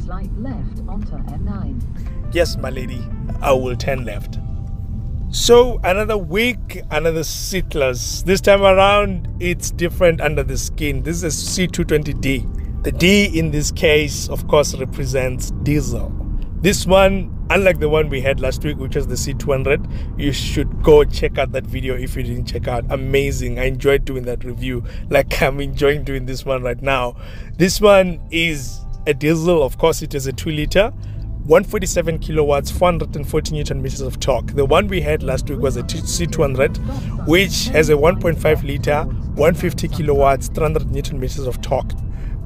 slight left onto M9. Yes, my lady, I will turn left. So another week, another seatless. This time around, it's different under the skin. This is a C220d. The D in this case, of course, represents diesel. This one, unlike the one we had last week, which was the C200, you should go check out that video if you didn't check out. Amazing. I enjoyed doing that review like I'm enjoying doing this one right now. This one is a diesel. Of course, it is a 2-liter. 147 kilowatts, 440 newton meters of torque. The one we had last week was a C200, which has a 1.5 liter, 150 kilowatts, 300 newton meters of torque.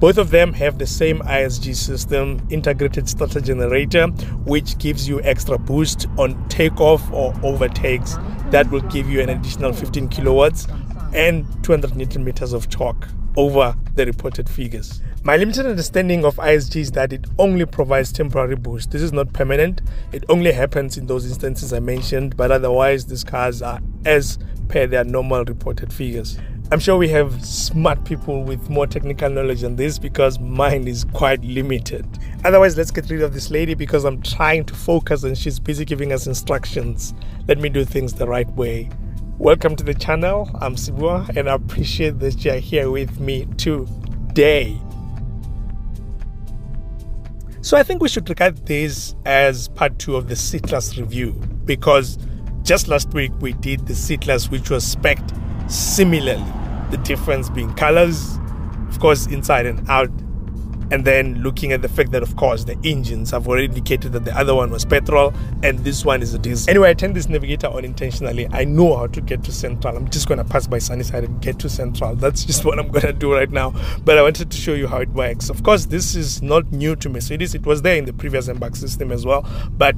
Both of them have the same ISG system, integrated starter generator, which gives you extra boost on takeoff or overtakes. That will give you an additional 15 kilowatts and 200 newton meters of torque over the reported figures. My limited understanding of ISG is that it only provides temporary boost. This is not permanent. It only happens in those instances I mentioned, but otherwise these cars are as per their normal reported figures. I'm sure we have smart people with more technical knowledge on this because mine is quite limited. Otherwise, let's get rid of this lady because I'm trying to focus and she's busy giving us instructions. Let me do things the right way. Welcome to the channel. I'm Sibua and I appreciate that you're here with me today. So I think we should regard this as part 2 of the seatless review because just last week we did the seatless, which was spec'd similarly. The difference being colors, of course, inside and out, and then looking at the fact that, of course, the engines have already indicated that the other one was petrol and this one is a diesel. Anyway, I turned this navigator on intentionally. I know how to get to Central. I'm just going to pass by Sunnyside and get to Central. That's just what I'm going to do right now. But I wanted to show you how it works. Of course, this is not new to Mercedes. It was there in the previous MBUX system as well. But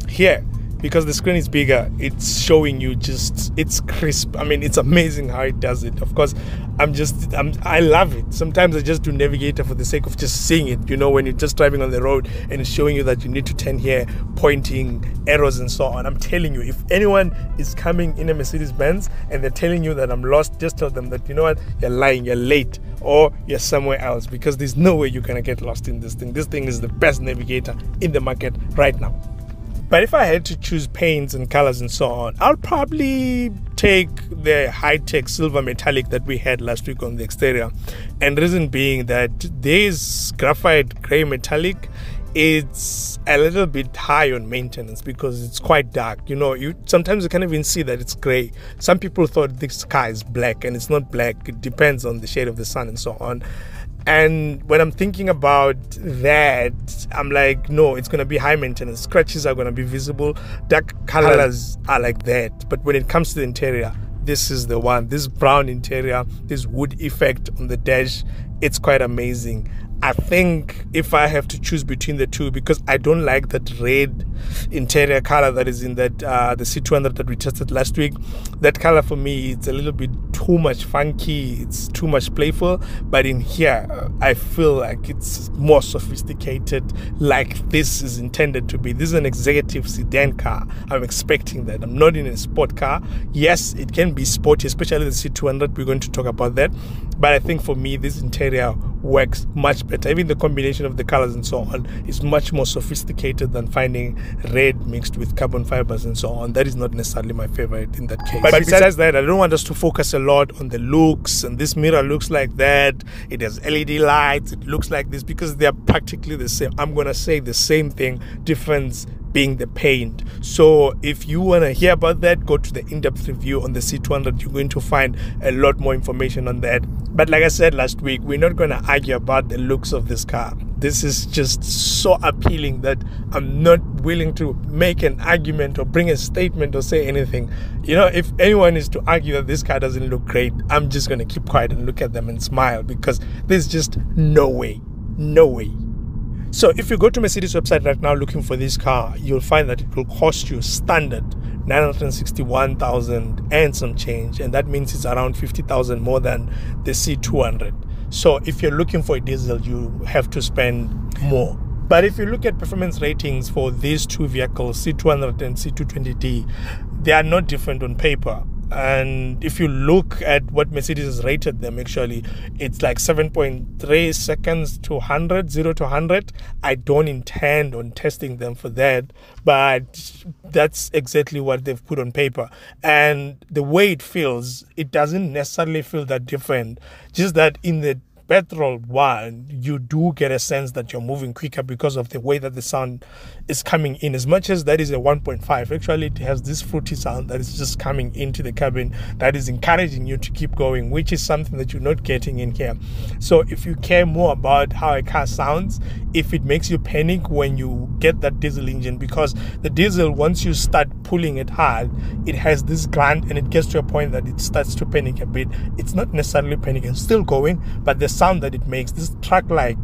here, because the screen is bigger, it's showing you it's crisp. I mean, it's amazing how it does it. Of course, I love it. Sometimes I just do navigator for the sake of just seeing it. You know, when you're just driving on the road and it's showing you that you need to turn here, pointing, arrows and so on. I'm telling you, if anyone is coming in a Mercedes Benz and they're telling you that I'm lost, just tell them that, you know what, you're lying, you're late, or you're somewhere else, because there's no way you're gonna get lost in this thing. This thing is the best navigator in the market right now. But if I had to choose paints and colors and so on, I'll probably take the high-tech silver metallic that we had last week on the exterior. And the reason being that this graphite gray metallic, it's a little bit high on maintenance because it's quite dark. You know, sometimes you can't even see that it's gray. Some people thought this car is black, and it's not black. It depends on the shade of the sun and so on. And when I'm thinking about that, I'm like, no, it's going to be high maintenance. Scratches are going to be visible. Dark colors are like that. But when it comes to the interior, this is the one. This brown interior, this wood effect on the dash, it's quite amazing. I think if I have to choose between the two, because I don't like that red interior color that is in that the C200 that we tested last week. That color for me, it's a little bit too much funky, it's too much playful. But in here, I feel like it's more sophisticated, like this is intended to be. This is an executive sedan car. I'm expecting that. I'm not in a sport car. Yes, it can be sporty, especially the C200. We're going to talk about that. But I think for me, this interior works much better. Even the combination of the colors and so on is much more sophisticated than finding red mixed with carbon fibers and so on. That is not necessarily my favorite in that case. But besides that, I don't want us to focus a lot on the looks, and this mirror looks like that, it has LED lights, it looks like this, because they are practically the same. I'm going to say the same thing, difference being the paint. So if you want to hear about that, go to the in-depth review on the C200. You're going to find a lot more information on that. But like I said last week, we're not going to argue about the looks of this car. This is just so appealing that I'm not willing to make an argument or bring a statement or say anything. You know, if anyone is to argue that this car doesn't look great, I'm just going to keep quiet and look at them and smile, because there's just no way. No way. So if you go to Mercedes website right now looking for this car, you'll find that it will cost you standard 961,000 and some change, and that means it's around 50,000 more than the C200. So if you're looking for a diesel, you have to spend more. But if you look at performance ratings for these two vehicles, C200 and C220d, they are not different on paper. And if you look at what Mercedes has rated them, actually, it's like 7.3 seconds to 100, 0 to 100. I don't intend on testing them for that, but that's exactly what they've put on paper. And the way it feels, it doesn't necessarily feel that different. Just that in the Petrol one, you do get a sense that you're moving quicker because of the way that the sound is coming in. As much as that is a 1.5, actually it has this fruity sound that is just coming into the cabin that is encouraging you to keep going, which is something that you're not getting in here. So if you care more about how a car sounds, if it makes you panic when you get that diesel engine, because the diesel, once you start pulling it hard, it has this grunt and it gets to a point that it starts to panic a bit. It's not necessarily panicking, still going, but the sound that it makes, this truck like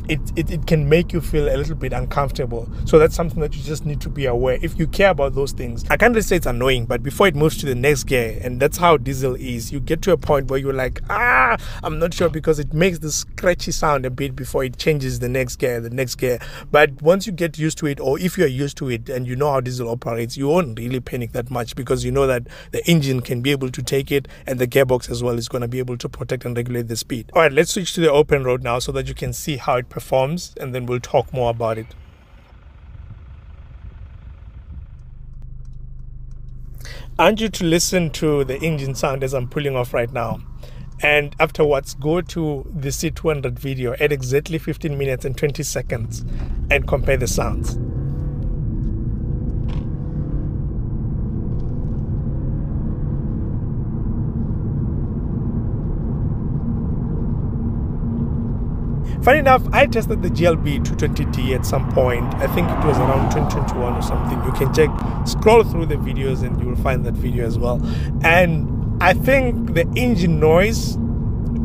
it can make you feel a little bit uncomfortable. So that's something that you just need to be aware if you care about those things. I can't really say it's annoying, but before it moves to the next gear, and that's how diesel is, you get to a point where you're like, I'm not sure, because it makes this scratchy sound a bit before it changes the next gear. But once you get used to it, or if you're used to it and you know how diesel operates, you won't really panic that much, because you know that the engine can be able to take it, and the gearbox as well is going to be able to protect and regulate the speed. All right, let's switch to the open road now so that you can see how it performs, and then we'll talk more about it. I want you to listen to the engine sound as I'm pulling off right now, and afterwards go to the C200 video at exactly 15 minutes and 20 seconds and compare the sounds. Funny enough, I tested the GLB 220d at some point. I think it was around 2021 or something. You can scroll through the videos and you will find that video as well. And I think the engine noise,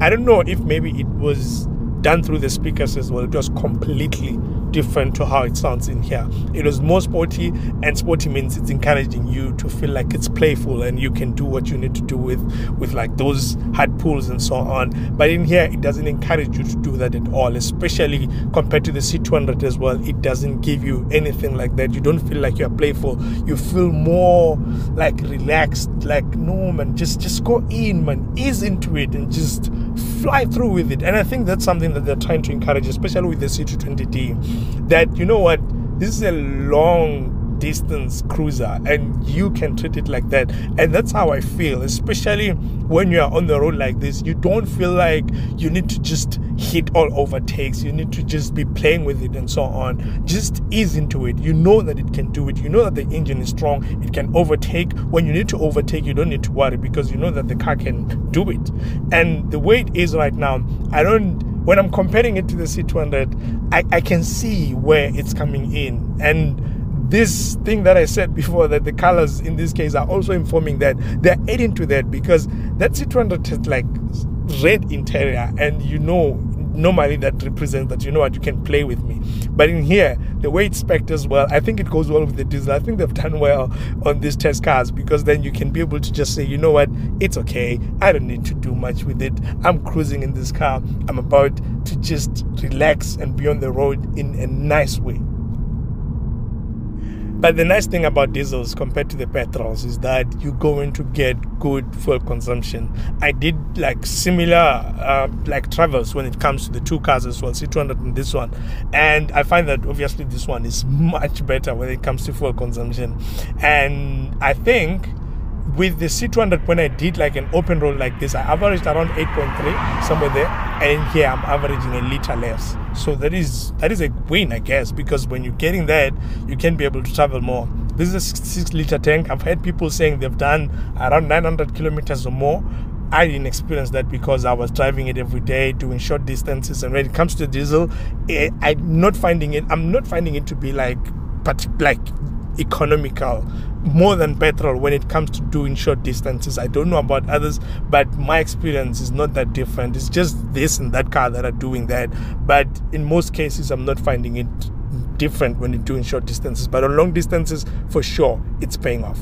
I don't know if maybe it was done through the speakers as well. It was completely different to how it sounds in here. It was more sporty, and sporty means it's encouraging you to feel like it's playful and you can do what you need to do with like those hard pulls and so on. But in here, it doesn't encourage you to do that at all, especially compared to the C200 as well. It doesn't give you anything like that. You don't feel like you're playful. You feel more like relaxed, like, no man, just go in, man, ease into it and just fly through with it. And I think that's something that they're trying to encourage, especially with the C220d, that, you know what, this is a long distance cruiser and you can treat it like that. And that's how I feel, especially when you're on the road like this. You don't feel like you need to just hit all overtakes, you need to just be playing with it and so on. Just ease into it. You know that it can do it. You know that the engine is strong, it can overtake. When you need to overtake, you don't need to worry, because you know that the car can do it. And the way it is right now, when I'm comparing it to the C200, I can see where it's coming in. And this thing that I said before, that the colors in this case are also informing that, they're adding to that, because that C200 has like red interior, and you know, normally that represents that, you know what, you can play with me. But in here, the way it's spec'd as well, I think it goes well with the diesel. I think they've done well on these test cars, because then you can be able to just say, you know what, it's okay, I don't need to do much with it. I'm cruising in this car. I'm about to just relax and be on the road in a nice way. But the nice thing about diesels compared to the petrols is that you're going to get good fuel consumption. I did like similar like travels when it comes to the two cars as well, C200 and this one, and I find that obviously this one is much better when it comes to fuel consumption. And I think with the C200, when I did like an open road like this, I averaged around 8.3, somewhere there, and in here I'm averaging a liter less. So that is a win, I guess, because when you're getting that, you can be able to travel more. This is a 6-liter tank. I've heard people saying they've done around 900 kilometers or more. I didn't experience that because I was driving it every day, doing short distances. And when it comes to diesel, I'm not finding it to be like economical more than petrol when it comes to doing short distances. I don't know about others, but my experience is not that different. It's just this and that car that are doing that, but in most cases I'm not finding it different when you're doing short distances. But on long distances, for sure, it's paying off.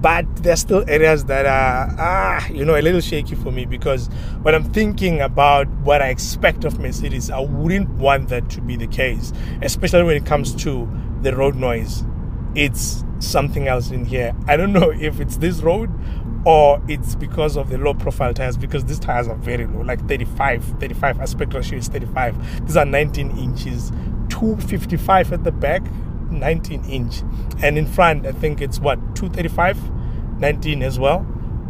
But there's still areas that are a little shaky for me, because when I'm thinking about what I expect of Mercedes, I wouldn't want that to be the case, especially when it comes to the road noise. It's something else in here. I don't know if it's this road or it's because of the low profile tires, because these tires are very low, like 35 aspect ratio is 35. These are 19 inches, 255 at the back, 19 inch, and in front I think it's what, 235, 19 as well,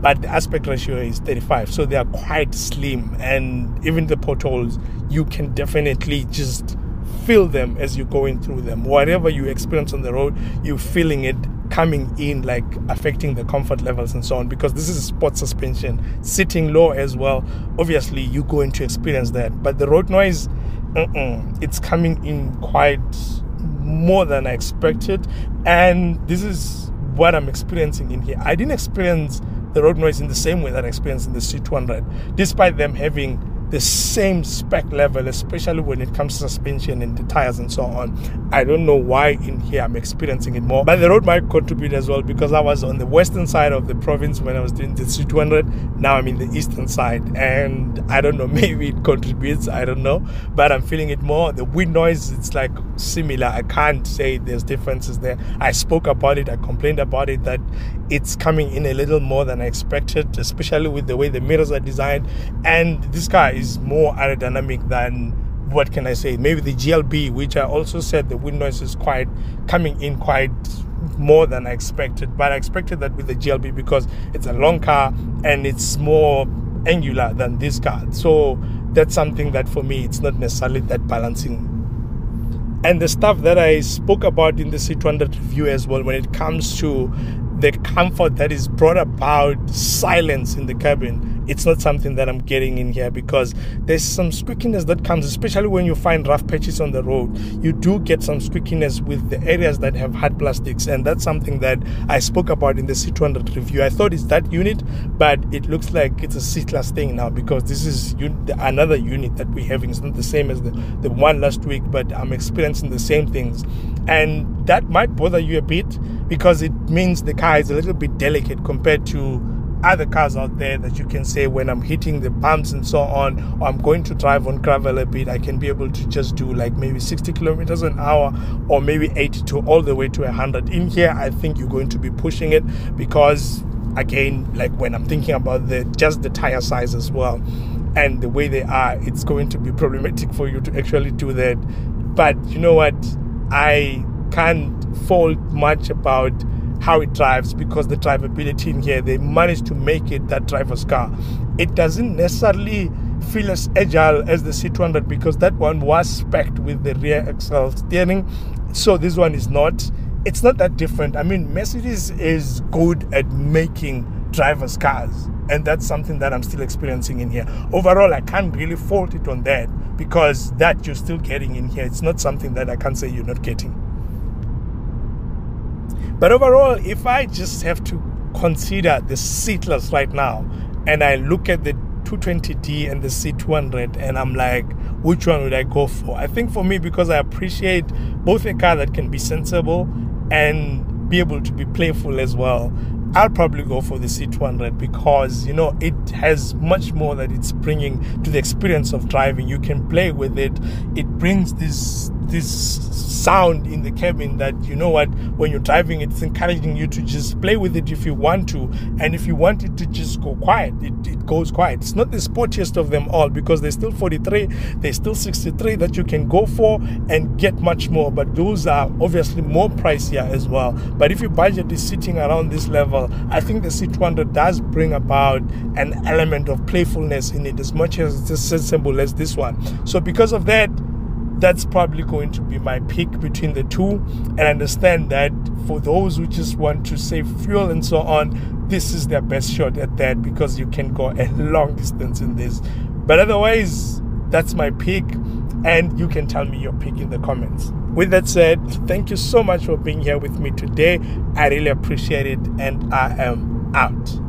but the aspect ratio is 35, so they are quite slim. And even the potholes, you can definitely just feel them as you're going through them. Whatever you experience on the road, you're feeling it coming in, like affecting the comfort levels and so on, because this is sport suspension sitting low as well. Obviously you're going to experience that, but the road noise, it's coming in quite more than I expected, and this is what I'm experiencing in here. I didn't experience the road noise in the same way that I experienced in the C200, despite them having the same spec level, especially when it comes to suspension and the tires and so on. I don't know why in here I'm experiencing it more, but the road might contribute as well, because I was on the western side of the province when I was doing the C200. Now I'm in the eastern side, and I don't know, maybe it contributes, I don't know, but I'm feeling it more. The wind noise, it's like similar. I can't say there's differences there. I spoke about it, I complained about it, that it's coming in a little more than I expected, especially with the way the mirrors are designed. And this car is more aerodynamic than, what can I say, maybe the GLB, which I also said the wind noise is quite coming in quite more than I expected. But I expected that with the GLB because it's a long car and it's more angular than this car. So that's something that for me, it's not necessarily that balancing. And the stuff that I spoke about in the C200 review as well, when it comes to the comfort that is brought about, silence in the cabin, it's not something that I'm getting in here, because there's some squeakiness that comes, especially when you find rough patches on the road. You do get some squeakiness with the areas that have hard plastics, and that's something that I spoke about in the C200 review. I thought it's that unit, but it looks like it's a C-Class thing now, because this is another unit that we're having. It's not the same as the one last week, but I'm experiencing the same things, and that might bother you a bit, because it means the car is a little bit delicate compared to other cars out there that you can say, when I'm hitting the bumps and so on, or I'm going to drive on gravel a bit, I can be able to just do like maybe 60 kilometers an hour, or maybe 80 to all the way to 100. In here, I think you're going to be pushing it, because again, like when I'm thinking about just the tire size as well and the way they are, it's going to be problematic for you to actually do that. But you know what, I can't fault much about how it drives, because the drivability in here, they managed to make it that driver's car. It doesn't necessarily feel as agile as the C200, because that one was spec'd with the rear axle steering, so this one is not. It's not that different. I mean, Mercedes is good at making driver's cars, and that's something that I'm still experiencing in here. Overall, I can't really fault it on that, because that you're still getting in here. It's not something that I can say you're not getting. But overall, if I just have to consider the C-Class right now, and I look at the 220d and the C200, and I'm like, which one would I go for? I think for me, because I appreciate both a car that can be sensible and be able to be playful as well, I'll probably go for the C200, because, you know, it has much more that it's bringing to the experience of driving. You can play with it. It brings this sound in the cabin that, you know what, when you're driving, it's encouraging you to just play with it if you want to, and if you want it to just go quiet, it goes quiet. It's not the sportiest of them all, because there's still 43, there's still 63 that you can go for and get much more, but those are obviously more pricier as well. But if your budget is sitting around this level, I think the C200 does bring about an element of playfulness in it, as much as it's as sensible as this one. So because of that, that's probably going to be my pick between the two. And understand that for those who just want to save fuel and so on, this is their best shot at that, because you can go a long distance in this. But otherwise, that's my pick, and you can tell me your pick in the comments. With that said, thank you so much for being here with me today. I really appreciate it, and I am out.